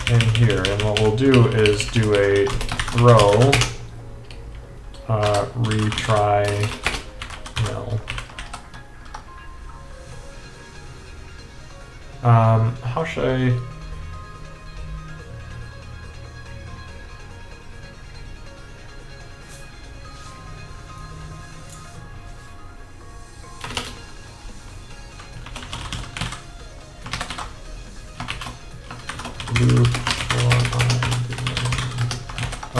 in here, and what we'll do is do a throw, retry, no. How should I? Loop for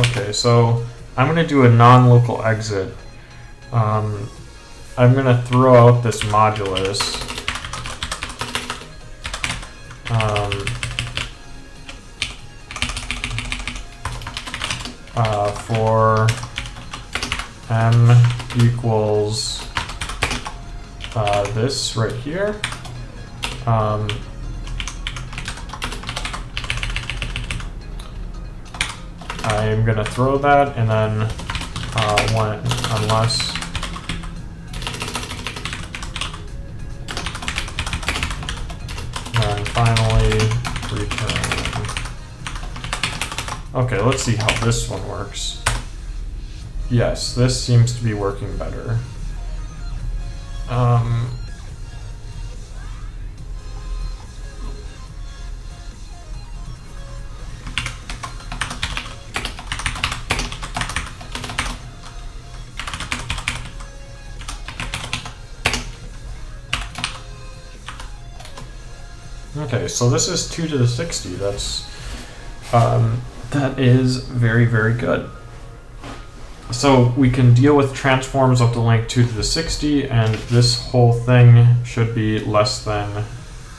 okay, so I'm going to do a non-local exit. I'm going to throw out this modulus. For m equals this right here. I'm going to throw that, and then unless and finally return. Okay, let's see how this one works. Yes, this seems to be working better. Okay, so this is 2 to the 60. That's that is very, very good. So we can deal with transforms of the length 2 to the 60, and this whole thing should be less than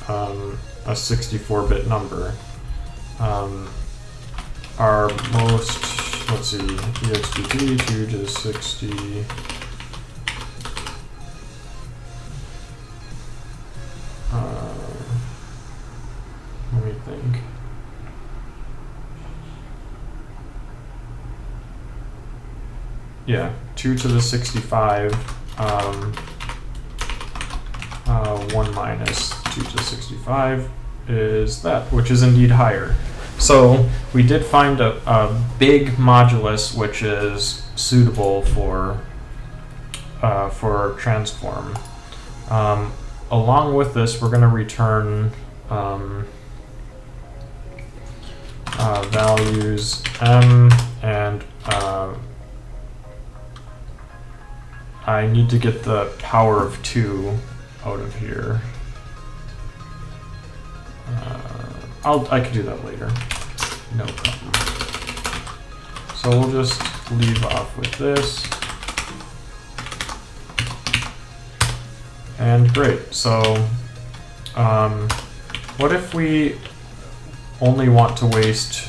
a 64-bit number. Our most, let's see, expt 2 to the 60. Let me think. Yeah, 2 to the 65, 1 minus 2 to the 65 is that, which is indeed higher. So we did find a big modulus which is suitable for transform. Along with this, we're going to return values m, and I need to get the power of 2 out of here. I can do that later. No problem. So we'll just leave off with this. And great. So what if we only want to waste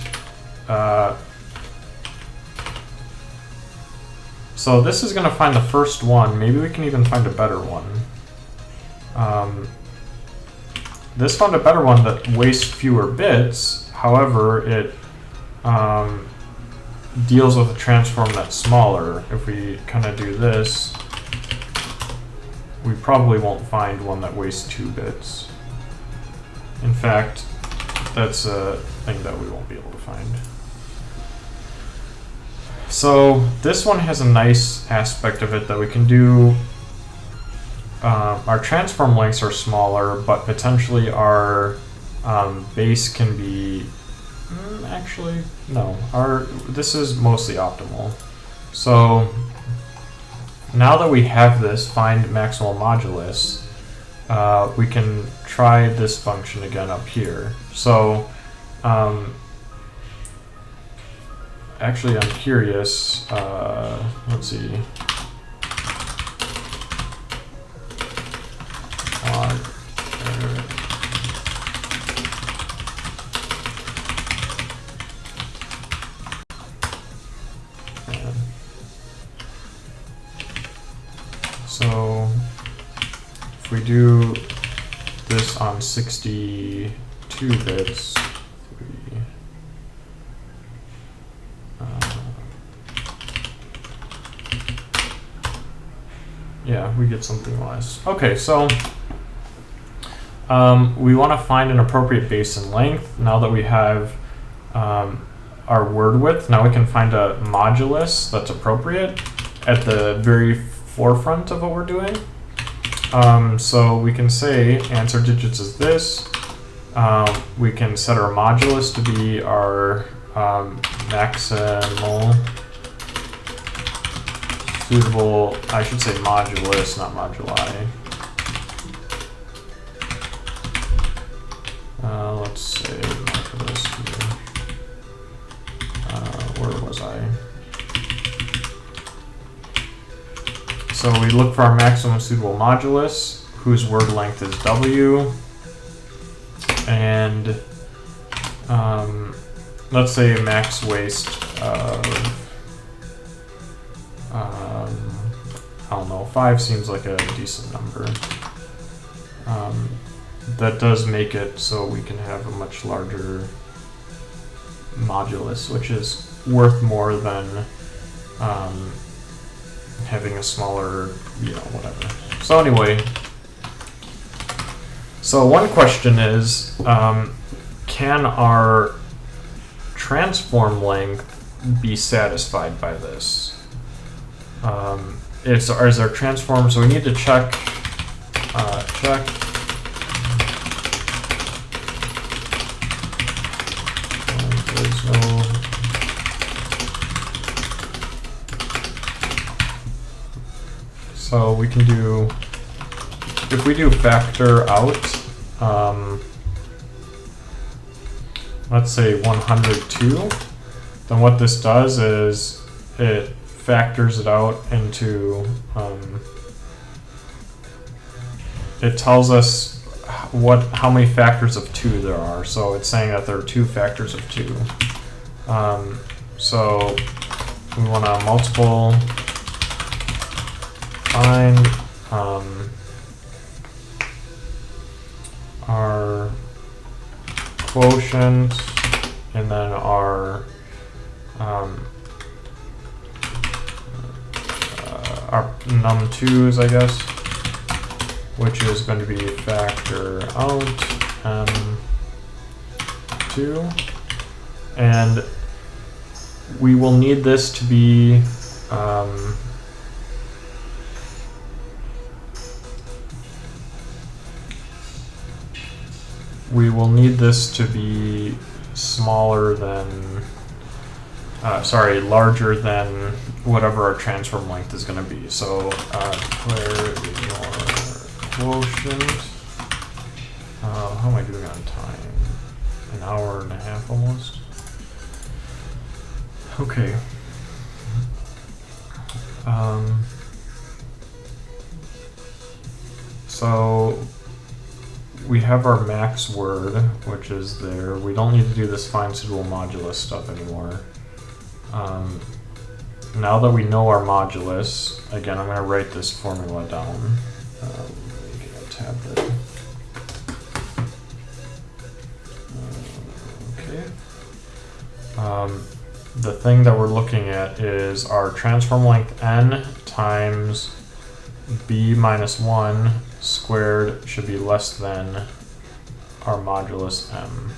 so this is going to find the first one. Maybe we can even find a better one. This found a better one that wastes fewer bits. However, it deals with a transform that's smaller. If we kind of do this, we probably won't find one that wastes 2 bits. In fact, that's a thing that we won't be able to find. So this one has a nice aspect of it that we can do. Our transform lengths are smaller, but potentially our base can be actually no. This is mostly optimal. So now that we have this find maximal modulus, we can try this function again up here. So actually, I'm curious. Let's see. So if we do this on 62 bits, yeah, we get something less. Okay, so we want to find an appropriate base and length. Now that we have our word width. Now we can find a modulus that's appropriate at the very forefront of what we're doing. So we can say answer digits is this. We can set our modulus to be our maximal suitable, I should say modulus, not moduli. Let's say modulus here. Where was I? So we look for our maximum suitable modulus, whose word length is W. And let's say max waist of, I don't know, 5 seems like a decent number. That does make it so we can have a much larger modulus, which is worth more than having a smaller, whatever. So anyway, so one question is, can our transform length be satisfied by this? Is our transform, so we need to check, there's no, so we can do, if we do factor out, let's say 102, then what this does is it factors it out into, it tells us how many factors of 2 there are. So it's saying that there are 2 factors of 2. So we want to multiple find our quotient and then our num2s, I guess, which is going to be factor out m2, and we will need this to be smaller than, larger than whatever our transform length is going to be. So declare your quotient. How am I doing on time? An hour and a half almost. Okay. So we have our max word, which is there. We don't need to do this find suitable modulus stuff anymore. Now that we know our modulus, again, I'm going to write this formula down. Making a tablet. Okay. The thing that we're looking at is our transform length n times b minus 1 squared should be less than our modulus m.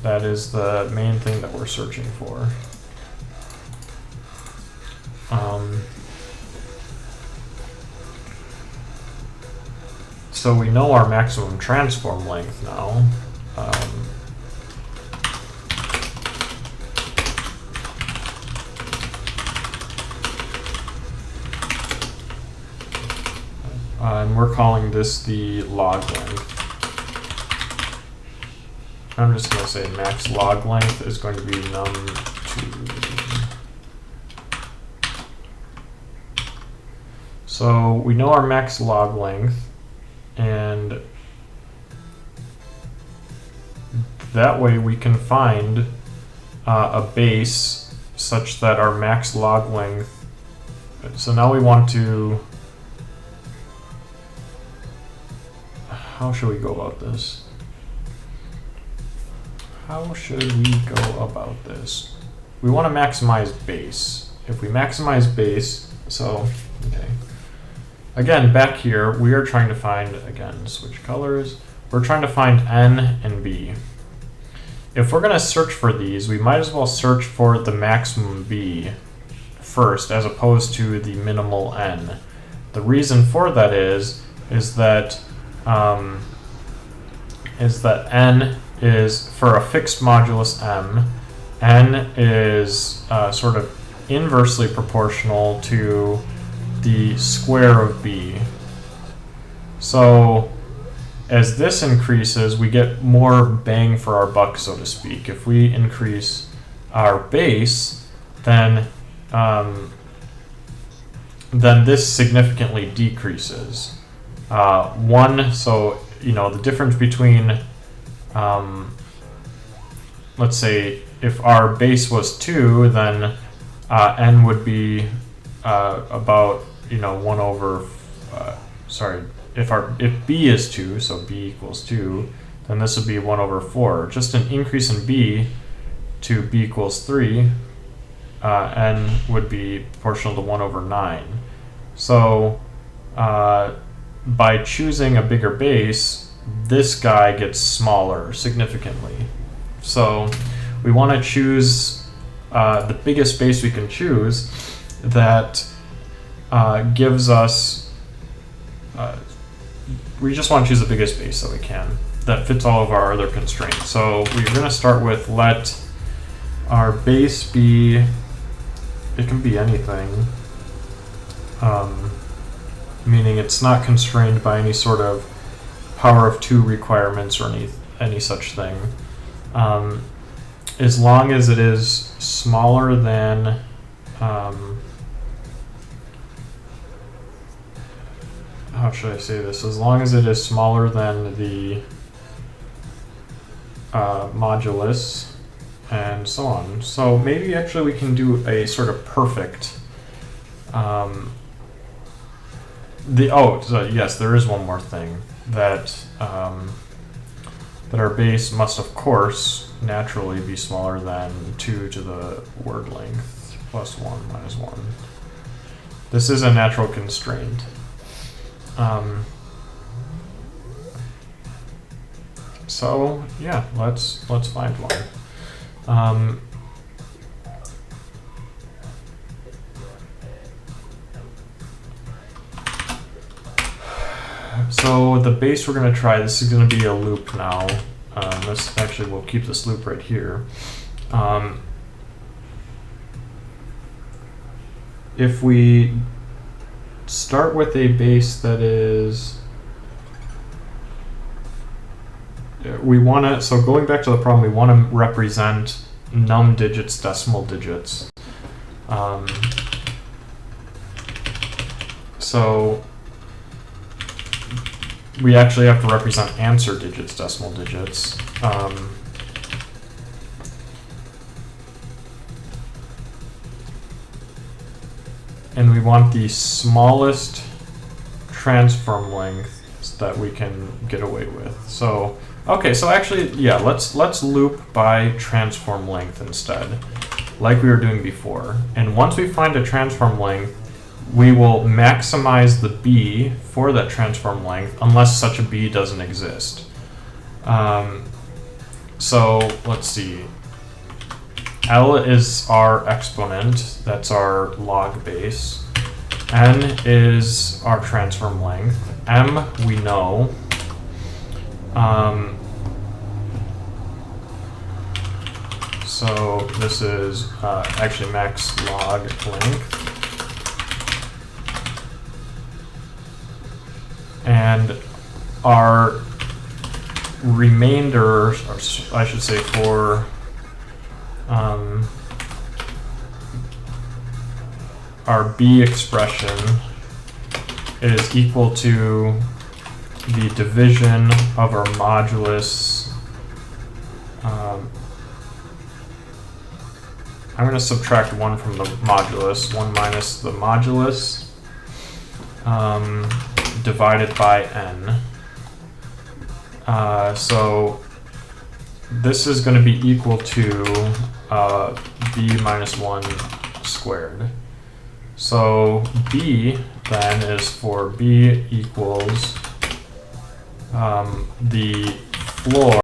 That is the main thing that we're searching for. So we know our maximum transform length now. And we're calling this the log length. I'm just going to say max log length is going to be num2. So we know our max log length, and that way we can find a base such that our max log length, so now we want to, how should we go about this? How should we go about this? We want to maximize base. If we maximize base, so, okay. Again, back here, we are trying to find, again, switch colors. We're trying to find n and b. if we're going to search for these, we might as well search for the maximum b first as opposed to the minimal n. The reason for that is that n is, for a fixed modulus m, n is sort of inversely proportional to the square of b. So as this increases, we get more bang for our buck, so to speak. If we increase our base, then this significantly decreases. So the difference between, let's say, if our base was 2, then n would be about 1 over. If b is 2, so b equals 2, then this would be 1 over 4. Just an increase in b to b equals 3, n would be proportional to 1 over 9. So by choosing a bigger base, this guy gets smaller significantly. So we want to choose the biggest base we can choose that gives us, we just want to choose the biggest base that we can that fits all of our other constraints. So we're going to start with, let our base be, it can be anything, meaning it's not constrained by any sort of power of 2 requirements or any such thing. As long as it is smaller than how should I say this? As long as it is smaller than the modulus and so on. So maybe actually we can do a sort of perfect. Yes, there is one more thing, that our base must of course naturally be smaller than 2 to the word length plus 1 minus 1. This is a natural constraint. So yeah, let's find one. So the base we're going to try, this is going to be a loop now. We'll keep this loop right here. If we start with a base that is, so going back to the problem, we want to represent num digits, decimal digits. So we actually have to represent answer digits, decimal digits. And we want the smallest transform length that we can get away with. So, okay, so actually, yeah, let's loop by transform length instead, like we were doing before. And once we find a transform length, we will maximize the b for that transform length unless such a b doesn't exist. So let's see. L is our exponent, that's our log base. N is our transform length. M we know. So this is actually max log length. And our remainder, or I should say for our b expression is equal to the division of our modulus. I'm going to subtract 1 from the modulus, 1 minus the modulus divided by n. So this is going to be equal to b minus 1 squared. So b then is for b equals the floor